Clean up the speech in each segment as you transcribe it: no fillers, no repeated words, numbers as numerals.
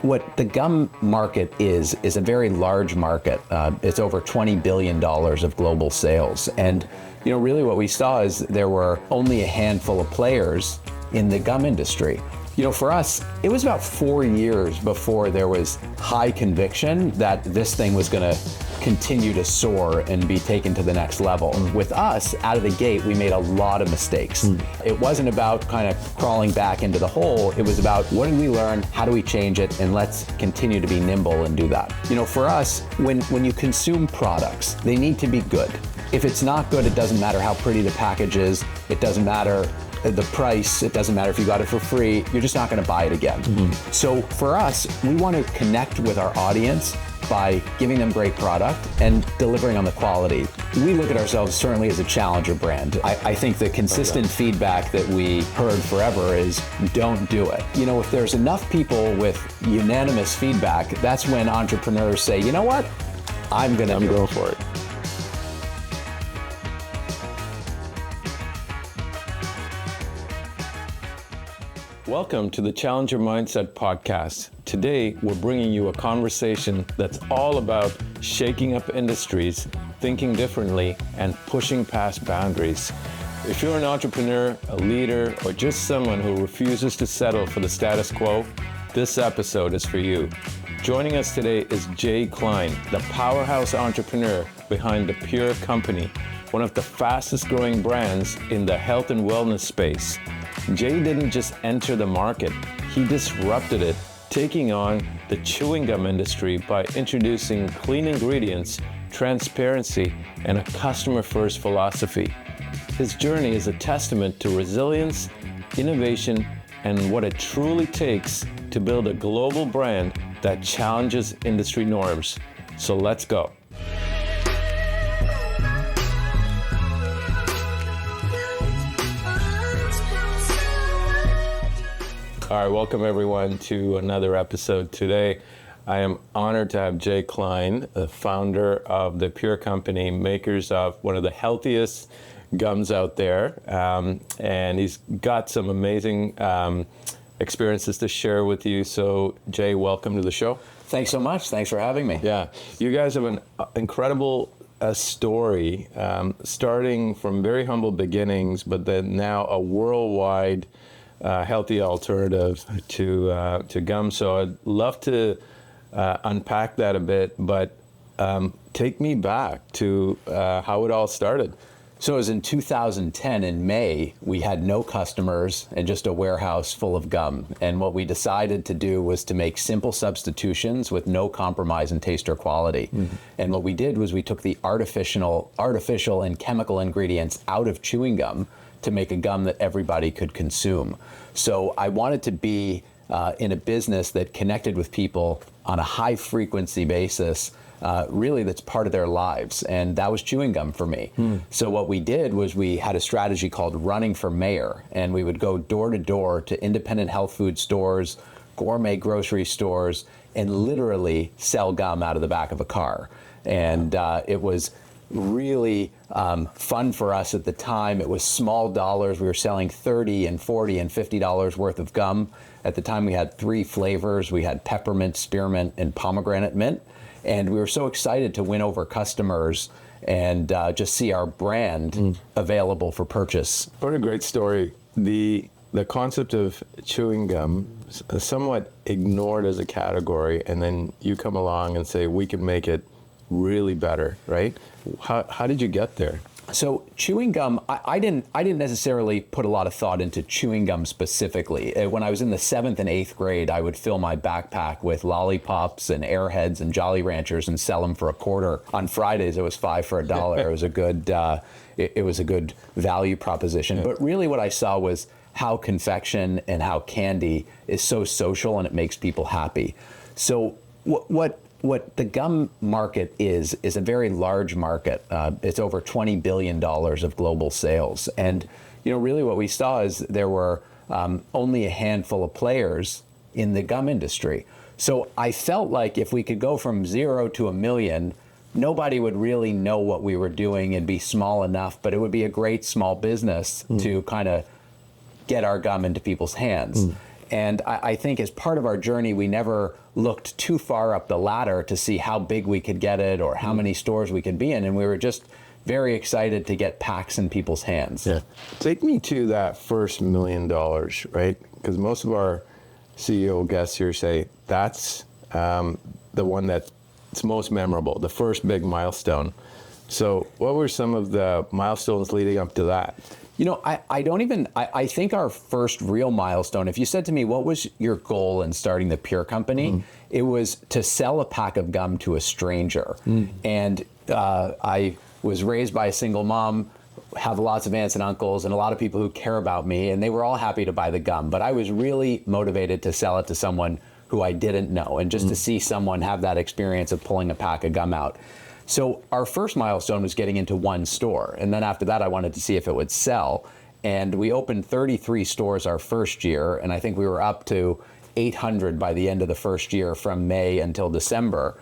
what the gum market is a very large market. It's over $20 billion of global sales. And, really what we saw is there were only a handful of players in the gum industry. For us, it was about 4 years before there was high conviction that this thing was going to continue to soar and be taken to the next level. With us, out of the gate, we made a lot of mistakes. It wasn't about kind of crawling back into the hole. It was about what did we learn, how do we change it, and let's continue to be nimble and do that. For us, when you consume products, they need to be good. If it's not good, it doesn't matter how pretty the package is. It doesn't matter the price, it doesn't matter if you got it for free, you're just not gonna buy it again. So for us, we want to connect with our audience by giving them great product and delivering on the quality. We look at ourselves certainly as a challenger brand. I think the consistent feedback that we heard forever is don't do it. If there's enough people with unanimous feedback, that's when entrepreneurs say, you know what, I'm going for it. Welcome to the Challenger Mindset Podcast. Today, we're bringing you a conversation that's all about shaking up industries, thinking differently, and pushing past boundaries. If you're an entrepreneur, a leader, or just someone who refuses to settle for the status quo, this episode is for you. Joining us today is Jay Klein, the powerhouse entrepreneur behind The Pure Company, one of the fastest growing brands in the health and wellness space. Jay didn't just enter the market, he disrupted it, taking on the chewing gum industry by introducing clean ingredients, transparency, and a customer-first philosophy. His journey is a testament to resilience, innovation, and what it truly takes to build a global brand that challenges industry norms. So let's go. All right, welcome everyone to another episode today. I am honored to have Jay Klein, the founder of The Pure Company, makers of one of the healthiest gums out there. And he's got some amazing experiences to share with you. So Jay, welcome to the show. Thanks so much. Thanks for having me. Yeah, you guys have an incredible story, starting from very humble beginnings, but then now a worldwide healthy alternative to gum. So I'd love to unpack that a bit, but take me back to how it all started. So it was in 2010 in May, we had no customers and just a warehouse full of gum. And what we decided to do was to make simple substitutions with no compromise in taste or quality. And what we did was we took the artificial and chemical ingredients out of chewing gum to make a gum that everybody could consume. So I wanted to be in a business that connected with people on a high frequency basis, really that's part of their lives. And that was chewing gum for me. So what we did was we had a strategy called Running for Mayor, and we would go door to door to independent health food stores, gourmet grocery stores, and literally sell gum out of the back of a car. And it was really fun for us at the time. It was small dollars. We were selling $30 and $40 and $50 worth of gum. At the time we had 3 flavors. We had peppermint, spearmint, and pomegranate mint. And we were so excited to win over customers and just see our brand available for purchase. What a great story. The concept of chewing gum is somewhat ignored as a category, and then you come along and say, we can make it really better, right? How did you get there? So chewing gum, I didn't necessarily put a lot of thought into chewing gum specifically. When I was in the 7th and 8th grade, I would fill my backpack with lollipops and Airheads and Jolly Ranchers and sell them for $0.25. On Fridays, it was 5 for $1. It was a good, it was a good value proposition. Yeah. But really what I saw was how confection and how candy is so social and it makes people happy. So what the gum market is a very large market. It's over $20 billion of global sales. And really what we saw is there were only a handful of players in the gum industry. So I felt like if we could go from 0 to 1 million, nobody would really know what we were doing and be small enough, but it would be a great small business to kind of get our gum into people's hands. And I think as part of our journey, we never looked too far up the ladder to see how big we could get it or how many stores we could be in. And we were just very excited to get PAX in people's hands. Yeah. Take me to that first $1 million, right? Because most of our CEO guests here say that's the one that's most memorable, the first big milestone. So what were some of the milestones leading up to that? You know, I think our first real milestone, if you said to me, what was your goal in starting the Pure Company? It was to sell a pack of gum to a stranger. And I was raised by a single mom, have lots of aunts and uncles and a lot of people who care about me, and they were all happy to buy the gum. But I was really motivated to sell it to someone who I didn't know, and just to see someone have that experience of pulling a pack of gum out. So our first milestone was getting into one store. And then after that, I wanted to see if it would sell. And we opened 33 stores our first year. And I think we were up to 800 by the end of the first year from May until December.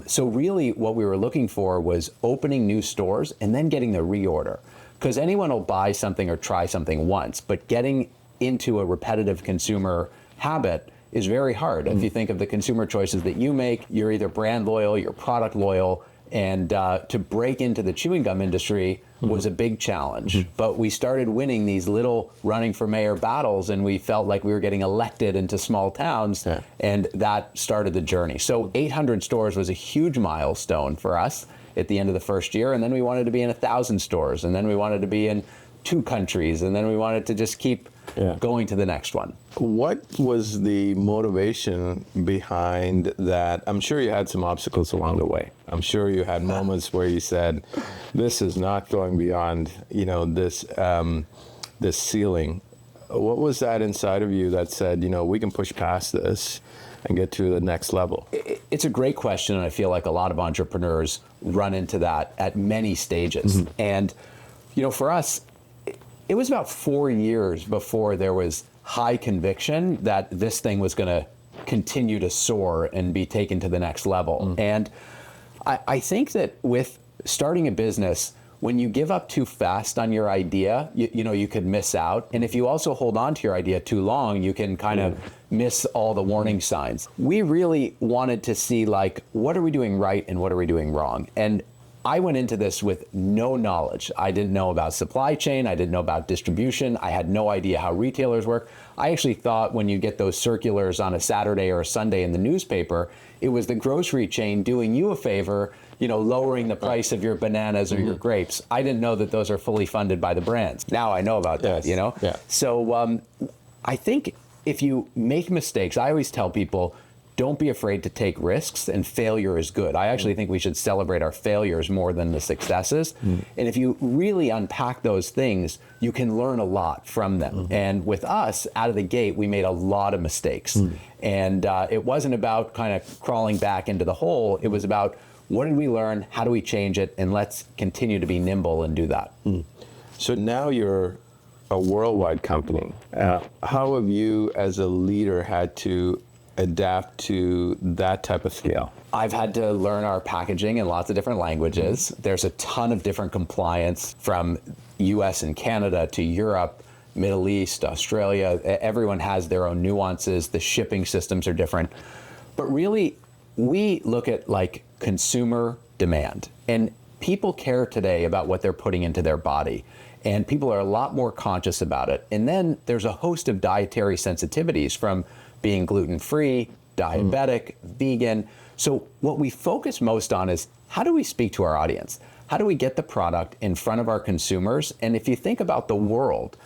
So really what we were looking for was opening new stores and then getting the reorder. Because anyone will buy something or try something once, but getting into a repetitive consumer habit is very hard. If you think of the consumer choices that you make, you're either brand loyal, you're product loyal, and to break into the chewing gum industry was a big challenge. But we started winning these little running for mayor battles, and we felt like we were getting elected into small towns, and that started the journey. So 800 stores was a huge milestone for us at the end of the first year, and then we wanted to be in 1,000 stores, and then we wanted to be in 2 countries, and then we wanted to just keep going to the next one. What was the motivation behind that? I'm sure you had some obstacles along the way. I'm sure you had moments where you said, this is not going beyond, this ceiling. What was that inside of you that said, we can push past this and get to the next level? It's a great question, and I feel like a lot of entrepreneurs run into that at many stages. And, for us, it was about 4 years before there was high conviction that this thing was going to continue to soar and be taken to the next level. And I think that with starting a business, when you give up too fast on your idea, you could miss out. And if you also hold on to your idea too long, you can kind of miss all the warning signs. We really wanted to see, what are we doing right and what are we doing wrong? And I went into this with no knowledge. I didn't know about supply chain. I didn't know about distribution. I had no idea how retailers work. I actually thought when you get those circulars on a Saturday or a Sunday in the newspaper, it was the grocery chain doing you a favor, lowering the price of your bananas or your grapes. I didn't know that those are fully funded by the brands. Now I know about that, Yeah. So I think if you make mistakes, I always tell people, don't be afraid to take risks, and failure is good. I actually think we should celebrate our failures more than the successes. And if you really unpack those things, you can learn a lot from them. And with us, out of the gate, we made a lot of mistakes. And it wasn't about kind of crawling back into the hole. It was about, what did we learn? How do we change it? And let's continue to be nimble and do that. So now you're a worldwide company. How have you as a leader had to adapt to that type of scale? I've had to learn our packaging in lots of different languages. There's a ton of different compliance from US and Canada to Europe, Middle East, Australia. Everyone has their own nuances. The shipping systems are different. But really, we look at consumer demand. And people care today about what they're putting into their body. And people are a lot more conscious about it. And then there's a host of dietary sensitivities, from being gluten-free, diabetic, vegan. So what we focus most on is, how do we speak to our audience? How do we get the product in front of our consumers? And if you think about the world,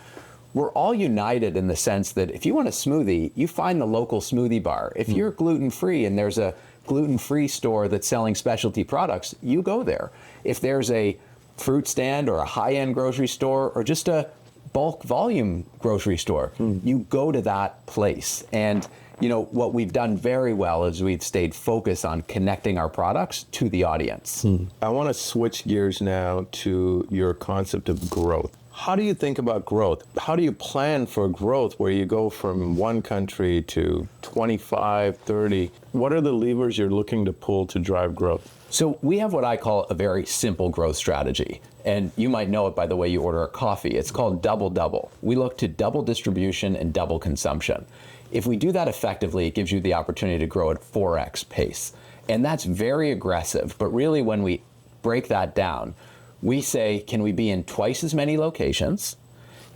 we're all united in the sense that if you want a smoothie, you find the local smoothie bar. If you're gluten-free and there's a gluten-free store that's selling specialty products, you go there. If there's a fruit stand or a high-end grocery store or just a bulk volume grocery store, you go to that place. And what we've done very well is we've stayed focused on connecting our products to the audience. I want to switch gears now to your concept of growth. how do you think about growth? How do you plan for growth where you go from one country to 25, 30? What are the levers you're looking to pull to drive growth? So we have what I call a very simple growth strategy. And you might know it by the way you order a coffee. It's called double double. We look to double distribution and double consumption. If we do that effectively, it gives you the opportunity to grow at 4x pace. And that's very aggressive. But really, when we break that down, we say, can we be in twice as many locations?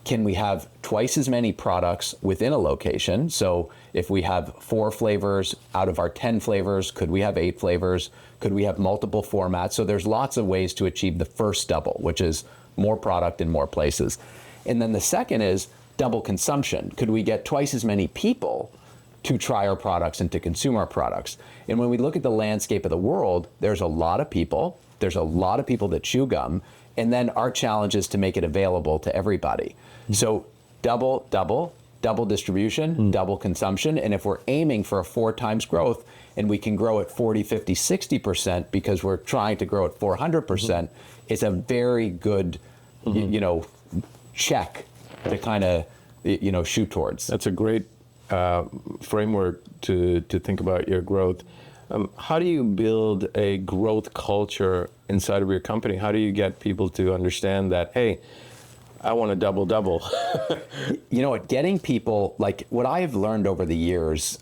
Can we have twice as many products within a location? So if we have 4 flavors out of our 10 flavors, could we have 8 flavors? Could we have multiple formats? So there's lots of ways to achieve the first double, which is more product in more places. And then the second is double consumption. Could we get twice as many people to try our products and to consume our products? And when we look at the landscape of the world, there's a lot of people. There's a lot of people that chew gum, and then our challenge is to make it available to everybody. So double distribution, double consumption, and if we're aiming for a 4 times growth, and we can grow at 40, 50, 60% because we're trying to grow at 400%, it's a very good, check to kind of, shoot towards. That's a great framework to think about your growth. How do you build a growth culture inside of your company? How do you get people to understand that, hey, I want to double? You know what, getting people, like what I've learned over the years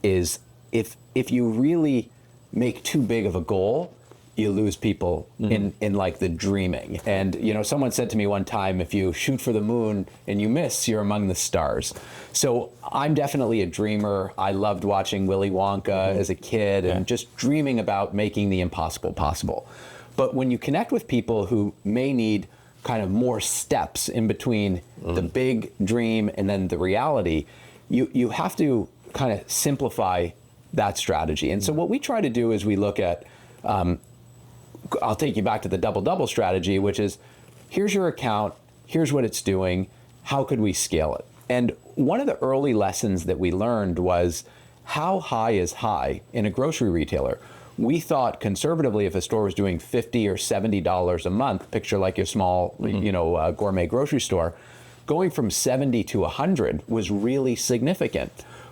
is if you really make too big of a goal, you lose people in like the dreaming. And, someone said to me one time, if you shoot for the moon and you miss, you're among the stars. So I'm definitely a dreamer. I loved watching Willy Wonka as a kid and just dreaming about making the impossible possible. But when you connect with people who may need kind of more steps in between the big dream and then the reality, you have to kind of simplify that strategy. And so what we try to do is we look at, I'll take you back to the double strategy, which is, here's your account, here's what it's doing, how could we scale it? And one of the early lessons that we learned was, how high is high in a grocery retailer? We thought conservatively, if a store was doing $50 or $70 a month, picture like a small, gourmet grocery store, going from 70 to 100 was really significant.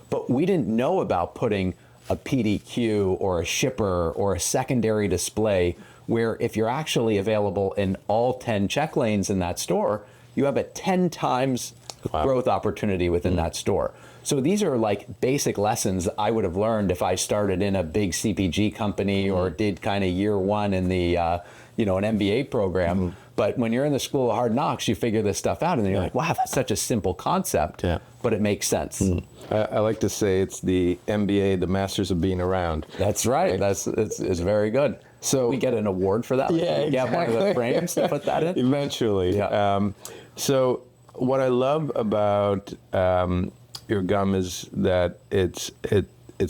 But we didn't know about putting a PDQ or a shipper or a secondary display where if you're actually available in all 10 check lanes in that store, you have a 10 times growth opportunity within that store. So these are like basic lessons I would have learned if I started in a big CPG company or did kind of year one in the, an MBA program. But when you're in the school of hard knocks, you figure this stuff out and then you're like, wow, that's such a simple concept, but it makes sense. I like to say it's the MBA, the Masters of Being Around. That's right. It's very good. So we get an award for that. Yeah, exactly. One of the frames to put that in. Eventually. Yeah. So what I love about your gum is that it's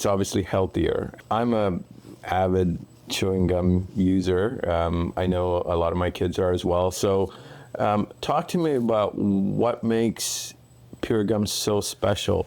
obviously healthier. I'm a avid chewing gum user. I know a lot of my kids are as well. So talk to me about what makes Pure Gum so special.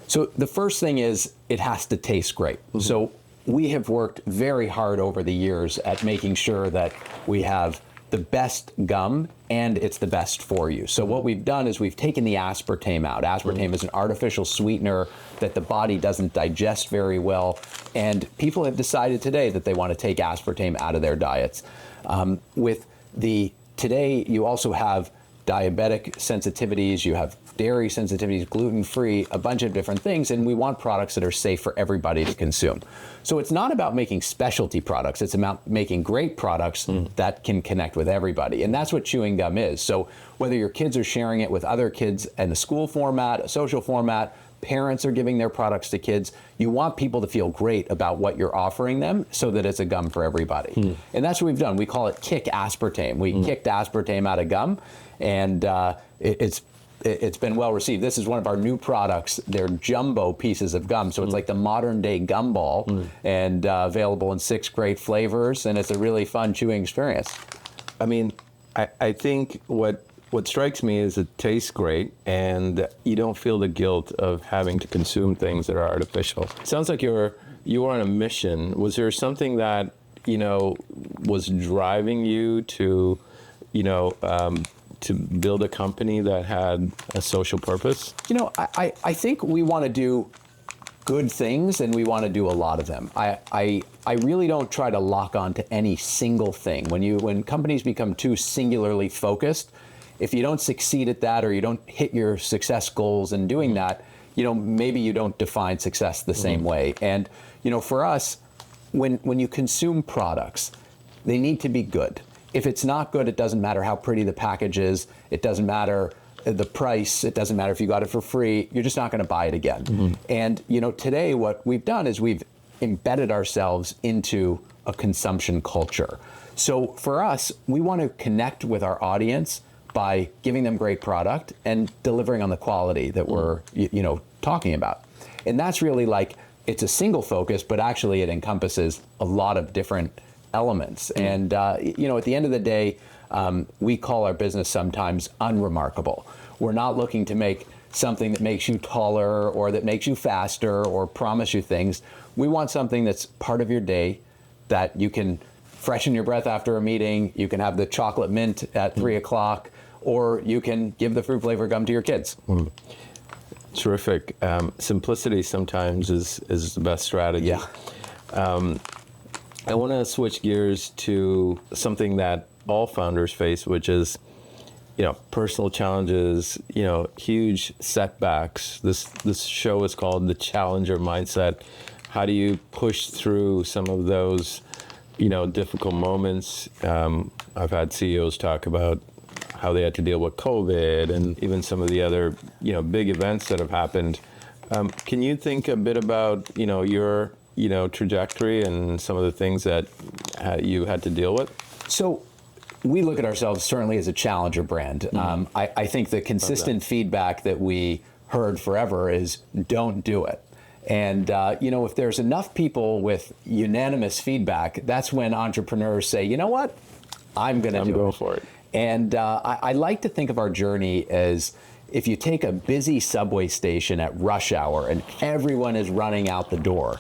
So the first thing is it has to taste great. So we have worked very hard over the years at making sure that we have the best gum and it's the best for you. So what we've done is we've taken the aspartame out. Aspartame is an artificial sweetener that the body doesn't digest very well. And people have decided today that they want to take aspartame out of their diets. Today you also have diabetic sensitivities, you have dairy sensitivities, gluten-free, a bunch of different things, and we want products that are safe for everybody to consume. So it's not about making specialty products, it's about making great products that can connect with everybody, and that's what chewing gum is. So whether your kids are sharing it with other kids in the school format, a social format, parents are giving their products to kids, you want people to feel great about what you're offering them so that it's a gum for everybody. And that's what we've done. We call it Kick Aspartame. We kicked aspartame out of gum, and it's been well received. This is one of our new products. They're jumbo pieces of gum. So it's like the modern day gum ball and available in 6 great flavors. And it's a really fun chewing experience. I mean, I think what strikes me is it tastes great and you don't feel the guilt of having to consume things that are artificial. It sounds like you were on a mission. Was there something that, was driving you to, to build a company that had a social purpose? You know, I think we want to do good things, and we want to do a lot of them. I really don't try to lock on to any single thing. When companies become too singularly focused, if you don't succeed at that, or you don't hit your success goals in doing that, you know, maybe you don't define success the same way. And, you know, for us, when you consume products, they need to be good. If it's not good, it doesn't matter how pretty the package is. It doesn't matter the price. It doesn't matter if you got it for free. You're just not going to buy it again. And, you know, today what we've done is we've embedded ourselves into a consumption culture. So for us, we want to connect with our audience by giving them great product and delivering on the quality that we're, you know, talking about. And that's really like, it's a single focus, but actually it encompasses a lot of different elements. And, you know, at the end of the day, we call our business sometimes unremarkable. We're not looking to make something that makes you taller or that makes you faster or promise you things. We want something that's part of your day, that you can freshen your breath after a meeting, you can have the chocolate mint at 3 o'clock, or you can give the fruit flavor gum to your kids. Terrific. Simplicity sometimes is the best strategy. Yeah. I want to switch gears to something that all founders face, which is, you know, personal challenges, you know, huge setbacks. This show is called The Challenger Mindset. How do you push through some of those, you know, difficult moments? I've had CEOs talk about how they had to deal with COVID and even some of the other, you know, big events that have happened. Can you think a bit about, you know, your, you know, trajectory and some of the things that you had to deal with? So we look at ourselves certainly as a challenger brand. I think the consistent feedback that we heard forever is don't do it. And, you know, if there's enough people with unanimous feedback, that's when entrepreneurs say, you know what, I'm going to go for it. And I like to think of our journey as, if you take a busy subway station at rush hour and everyone is running out the door,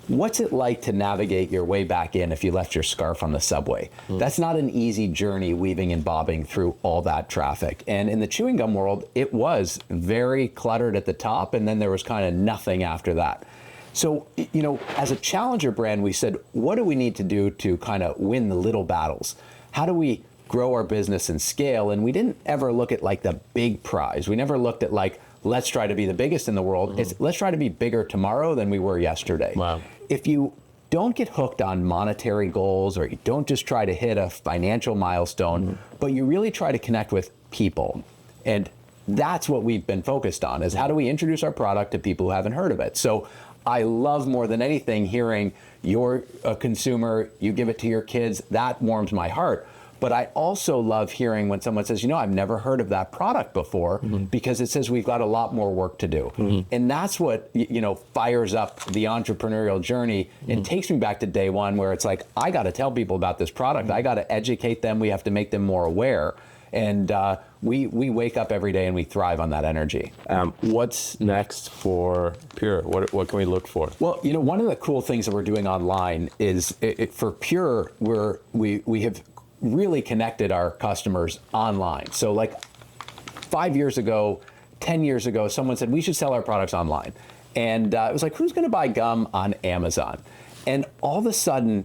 what's it like to navigate your way back in if you left your scarf on the subway? That's not an easy journey, weaving and bobbing through all that traffic. And in the chewing gum world, it was very cluttered at the top, and then there was kind of nothing after that. So, you know, as a challenger brand, we said, what do we need to do to kind of win the little battles? How do we grow our business and scale? And we didn't ever look at like the big prize. We never looked at like, let's try to be the biggest in the world. It's let's try to be bigger tomorrow than we were yesterday. Wow. If you don't get hooked on monetary goals, or you don't just try to hit a financial milestone, but you really try to connect with people. And that's what we've been focused on, is how do we introduce our product to people who haven't heard of it? So I love more than anything hearing you're a consumer, you give it to your kids, that warms my heart. But I also love hearing when someone says, you know, I've never heard of that product before, because it says we've got a lot more work to do. And that's what, you know, fires up the entrepreneurial journey and takes me back to day one, where it's like, I got to tell people about this product. I got to educate them. We have to make them more aware. And we wake up every day and we thrive on that energy. What's next for Pure? What can we look for? Well, you know, one of the cool things that we're doing online is for Pure, we have really connected our customers online. So like 5 years ago, 10 years ago, someone said we should sell our products online. And it was like, who's going to buy gum on Amazon? And all of a sudden,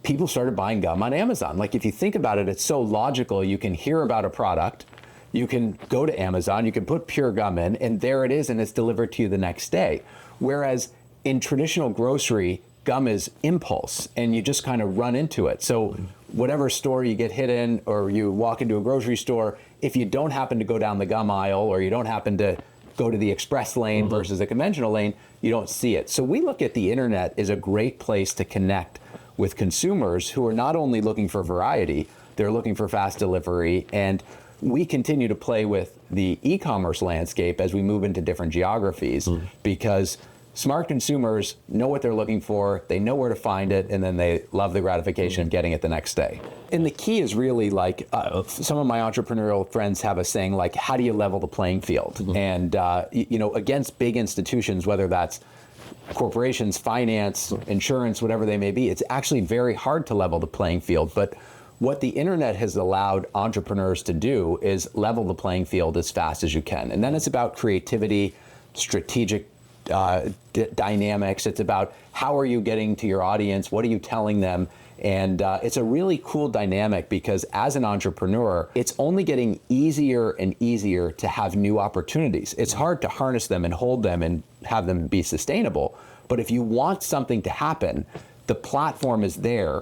people started buying gum on Amazon. Like, if you think about it, it's so logical. You can hear about a product, you can go to Amazon, you can put Pure Gum in, and there it is, and it's delivered to you the next day. Whereas in traditional grocery, gum is impulse, and you just kind of run into it. So whatever store you get hit in, or you walk into a grocery store, if you don't happen to go down the gum aisle, or you don't happen to go to the express lane versus the conventional lane, you don't see it. So we look at the internet as a great place to connect with consumers who are not only looking for variety, they're looking for fast delivery. And we continue to play with the e-commerce landscape as we move into different geographies, because smart consumers know what they're looking for, they know where to find it, and then they love the gratification of getting it the next day. And the key is really like, some of my entrepreneurial friends have a saying like, how do you level the playing field? And, you know, against big institutions, whether that's corporations, finance, insurance, whatever they may be, it's actually very hard to level the playing field. But what the internet has allowed entrepreneurs to do is level the playing field as fast as you can. And then it's about creativity, strategic dynamics. It's about how are you getting to your audience? What are you telling them? And it's a really cool dynamic because as an entrepreneur, it's only getting easier and easier to have new opportunities. It's hard to harness them and hold them and have them be sustainable. But if you want something to happen, the platform is there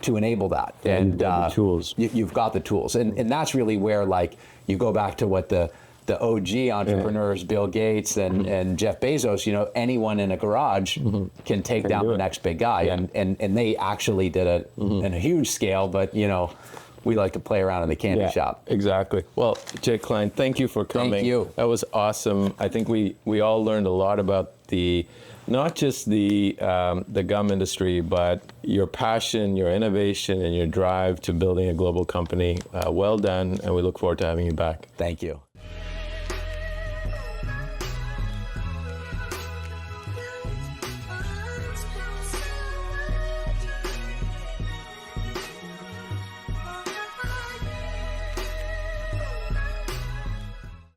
to enable that. And the tools. You've got the tools. And that's really where, like, you go back to what the OG entrepreneurs, Bill Gates and Jeff Bezos, anyone in a garage can take down the next big guy. Yeah. And they actually did it in a huge scale, but, we like to play around in the candy shop. Exactly. Well, Jay Klein, thank you for coming. Thank you. That was awesome. I think we all learned a lot about not just the gum industry, but your passion, your innovation, and your drive to building a global company. Well done, and we look forward to having you back. Thank you.